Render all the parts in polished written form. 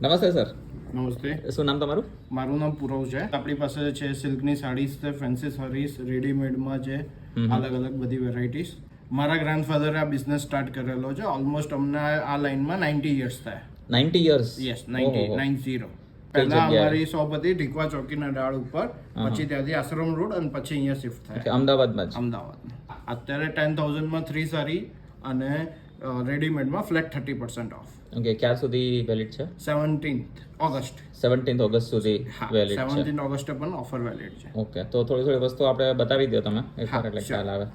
નમસ્તે સર, નમસ્તે, શું નામ તમારું? મારું નામ પૂરવ છે. આપણી પાસે છે સિલ્કની સાડીઝ છે, ફેન્સી સાડીઝ, રેડીમેડમાં છે, અલગ અલગ બધી વેરાયટીઝ. મારા ગ્રાન્ડફાધરે આ બિઝનેસ સ્ટાર્ટ કરેલો છે. ઓલમોસ્ટ અમને આ લાઈનમાં 90 યર્સ થયા. 90 યર્સ? યસ, 90. પહેલા અમારી શોપ હતી ઢીકવા ચોકીના ડાળ ઉપર, પછી ત્યાંથી આશ્રમ રોડ અને પછી અહીંયા શિફ્ટ થયા અમદાવાદમાં જ? અમદાવાદમાં. અત્યારે 10,000માં 3 સાડી અને રેડીમેડમાં ફ્લેટ 30% ઓફ. ઓકે, ક્યાં સુધી વેલિડ છે? 17th August. 17th ઓગસ્ટ સુધી વેલિડ છે. 17 ઓગસ્ટે પણ ઓફર વેલિડ છે. ઓકે, તો થોડી વસ્તુ આપણે બતાવી દો તમે એકવાર, એટલે ખ્યાલ આવે.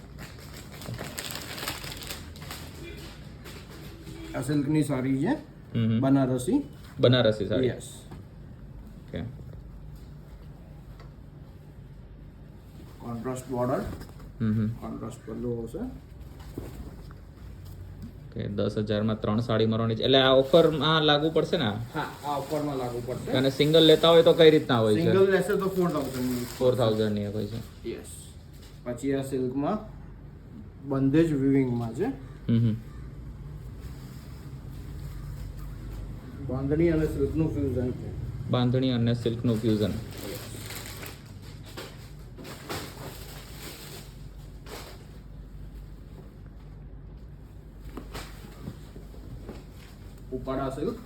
આ સિલ્કની સાડી છે, Banarasi. Banarasi sari? Yes. Okay. Contrast border, contrast pallu હશે. ઓકે, 10,000માં 3 સાડી મળવાની છે. એટલે આ ઓફરમાં લાગુ પડશે ને? હા, આ ઓફરમાં લાગુ પડશે. અને સિંગલ લેતા હોય તો કઈ રીતના હોય છે? સિંગલ લેશે તો 4,000 ની. 4,000 ની હોય છે. યસ. પછી આ સિલ્કમાં બંદેજ વિવિંગમાં છે. બાંધણી અને સિલ્કનું ફ્યુઝન છે. બાંધણી અને સિલ્કનું fusion. Upada silk.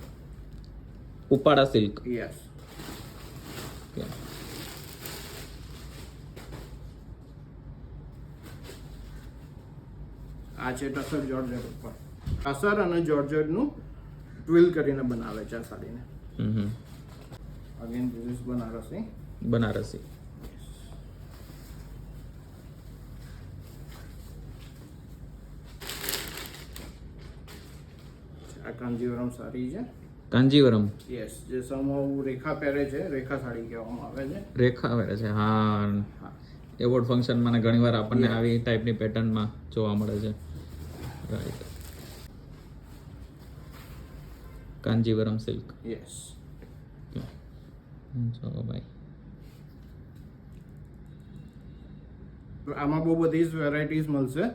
Upada silk. Yes. Okay. આ છે ટસર જોર્જેટ ઉપર. ટસર અને જોર્જેટનું ટ્વિલ કરીને બનાવે છે આ સાડીને. Again this is Banarasi. Banarasi. આ કાંજીવરમ સાડી છે. કાંજીવરમ? યસ, જે સમૂહ રેખા પહેરે છે, રેખા સાડી કહેવામાં આવે છે. રેખા પહેરે છે, હા. એવોર્ડ ફંક્શનમાં ને ઘણીવાર આપણને આવી ટાઈપની પેટર્નમાં જોવા મળે છે. રાઈટ. કાંજીવરમ સિલ્ક. યસ. ચલો ભાઈ. આમાં બહુ બધી જ વેરાયટીઝ મળશે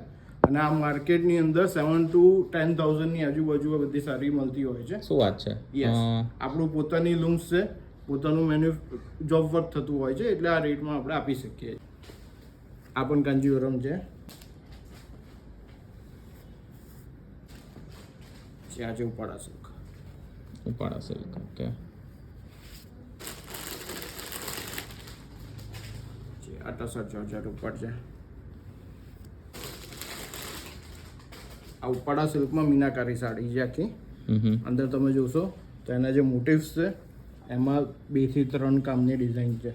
અને આ માર્કેટની અંદર 7,000 to 10,000 ની આજુબાજુ બધી સારી મળતી હોય છે. શું વાત છે? યસ. આપણું પોતાની લૂમ્સ છે, પોતાનું જોબ વર્ક થતું હોય છે, એટલે આ રેટમાં આપણે આપી શકીએ. આ પણ કાંજીવરમ છે. આ છે Uppada silk. Upada silk. Okay. આ ટસર જોર્જેટ ઉપર છે. આ ઉપાડા સિલ્કમાં મીનાકારી સાડી છે આખી. અંદર તમે જોશો તો એના જે મોટિવ્સ છે એમાં 2 થી 3 કામની ડિઝાઇન છે.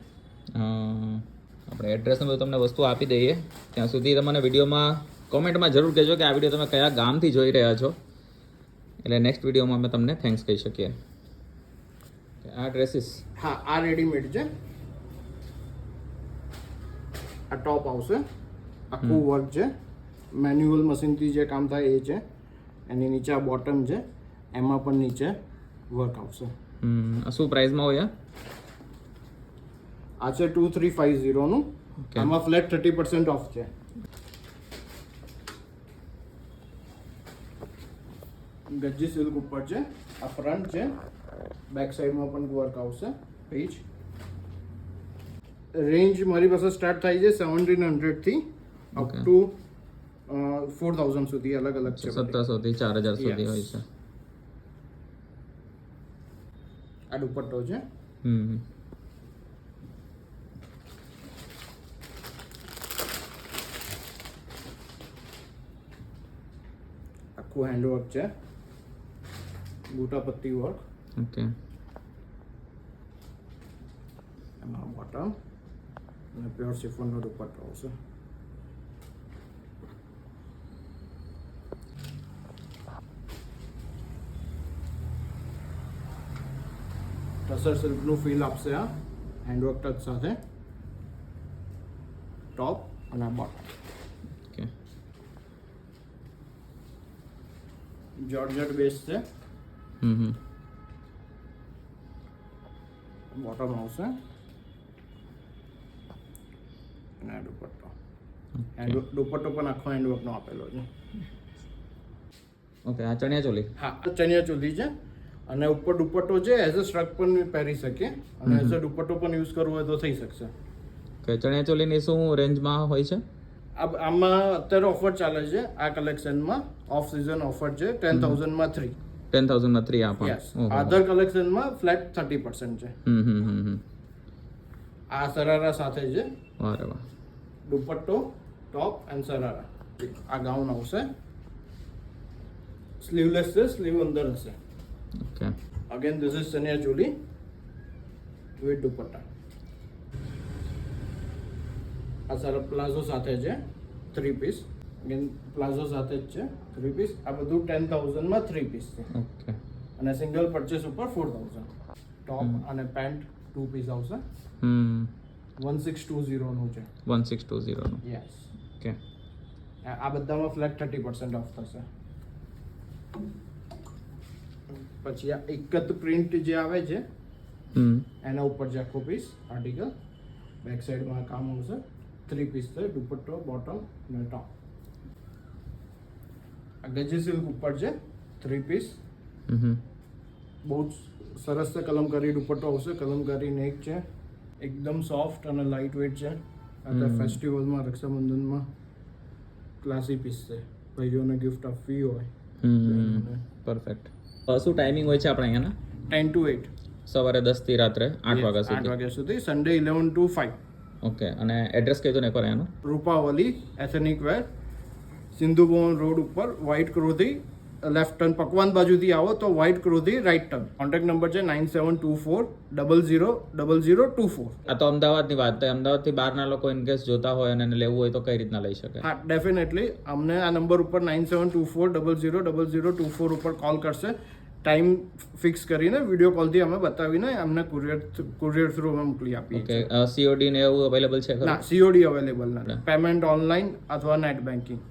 આપણે એડ્રેસ ને બધું તમને વસ્તુ આપી દઈએ. ત્યાં સુધી તમને વિડીયોમાં કોમેન્ટમાં જરૂર કહેજો કે આ વિડીયો તમે કયા ગામથી જોઈ રહ્યા છો, એટલે નેક્સ્ટ વિડીયોમાં અમે તમને થેન્ક્સ કહી શકીએ. આ ડ્રેસીસ? હા, આ રેડીમેડ છે. આ ટોપ આવશે, આખું વર્ક છે, મેન્યુઅલ મશીનથી જે કામ થાય એ છે. એની નીચે આ બોટમ છે, એમાં પણ નીચે વર્ક આવશે. શું પ્રાઇસમાં હોય? આ છે 2,350 નું. આમાં ફ્લેટ 30% ઓફ છે. ગજ્જી સિલ્ક ઉપર છે. આ ફ્રન્ટ છે, બેક સાઈડમાં પણ વર્ક આવશે. પેજ રેન્જ મારી પાસે સ્ટાર્ટ થાય છે 1,700 થી અપ ટુ 4,000 સુધી અલગ અલગ છે. 1,700 થી 4,000 સુધી હોય છે. આ દુપટ્ટો છે. આખું હેન્ડવર્ક છે, બુટા પત્તી વર્ક. ઓકે. એમાં બોટમ અને પ્યોર શિફોનનો દુપટ્ટો આવશે. ટસર સિલ્કનું ફીલ આપશે આ હેન્ડવર્ક ટચ સાથે. ટોપ અને બોટમ. ઓકે. જોર્જેટ બેઝ છે. બોટમ આવશે અને આ દુપટ્ટો. દુપટ્ટો પણ આખો હેન્ડવર્કનો આપેલો છે. ઓકે. આ ચણિયા ચોલી? હા, ચણિયા ચોલી છે. અને ઉપર દુપટ્ટો છે એઝ અ સ્ટ્રક પણ પહેરી શકીએ અને એઝ અ દુપટ્ટો પણ યુઝ કરવો હોય તો થઈ શકશે. કે ચણિયા ચોલીની શું રેન્જમાં હોય છે? આમાં અત્યારે ઓફર ચાલે છે આ કલેક્શનમાં, ઓફ સિઝન ઓફર છે 10,000 માં 3. 10,000 માં 3 આપા. યસ. અધર કલેક્શનમાં ફ્લેટ 30% છે. આ સરારા સાથે છે. અરે વાહ. દુપટ્ટો, ટોપ એન્ડ સરારા. આ ગાઉન આવશે, સ્લીવલેસ છે, સ્લીવ અંદર હશે. Okay. Again this is chaniya choli with dupatta. આ સારા પ્લાઝો સાથે છે 3 પીસ. અગેન પ્લાઝો સાથે જ છે 3 પીસ. આ બધું 10,000 માં 3 પીસ છે. ઓકે. અને સિંગલ પરચેસ ઉપર 4,000. ટોપ અને પેન્ટ 2 પીસ આવશે. 1620 નું છે. 1620 નું. યસ. ઓકે. આ બધામાં ફ્લેટ 30% ઓફ થશે. પછી આ એક જ પ્રિન્ટ જે આવે છે એના ઉપર છે આખો પીસ આર્ટિકલ. બેક સાઈડમાં કામ આવશે. 3 પીસ છે, દુપટ્ટો, બોટમ અને ટોપ. આ ગજી સિલ્ક ઉપર છે 3 પીસ. બહુ જ સરસ છે. કલમકારી દુપટ્ટો આવશે, કલમકારી નેક છે, એકદમ સોફ્ટ અને લાઇટ વેટ છે. અત્યારે ફેસ્ટિવલમાં, રક્ષાબંધનમાં ક્લાસી પીસ છે. ભાઈઓને ગિફ્ટ આપવી હોય. પરફેક્ટ. શું ટાઈમિંગ હોય છે આપણે અહીંયાના? 10 to 8. સવારે 10 થી રાત્રે 8 વાગ્યા 8 સુધી. વાગ્યા સુધી. Sunday 11 to 5. ઓકે. અને એડ્રેસ કહી દો ને એકવાર એનું. Rupavali ethnic wear, Sindhu Bhavan road ઉપર, વ્હાઇટ ક્રોધી લેફ્ટ ટર્ન. પકવાન બાજુથી આવો તો વ્હાઇટ ક્રોધી રાઇટ ટર્ન. કોન્ટેક્ટ નંબર છે 9724000024. આ તો અમદાવાદની વાત થાય. અમદાવાદથી બહારના લોકો ઇન કેસ જોતા હોય અને એને લેવું હોય તો કઈ રીતના લઈ શકે? હા, ડેફિનેટલી અમને આ નંબર ઉપર 9724000024 ઉપર કોલ કરશે. ટાઈમ ફિક્સ કરીને વિડીયો કોલથી અમે બતાવીને અમને કુરિયર થ્રુ અમે મોકલી આપીએ. ઓકે. સીઓડી ને એવું અવેલેબલ છે ખરું? ના, સીઓડી અવેલેબલ નથી. પેમેન્ટ ઓનલાઈન અથવા નેટ બેન્કિંગ.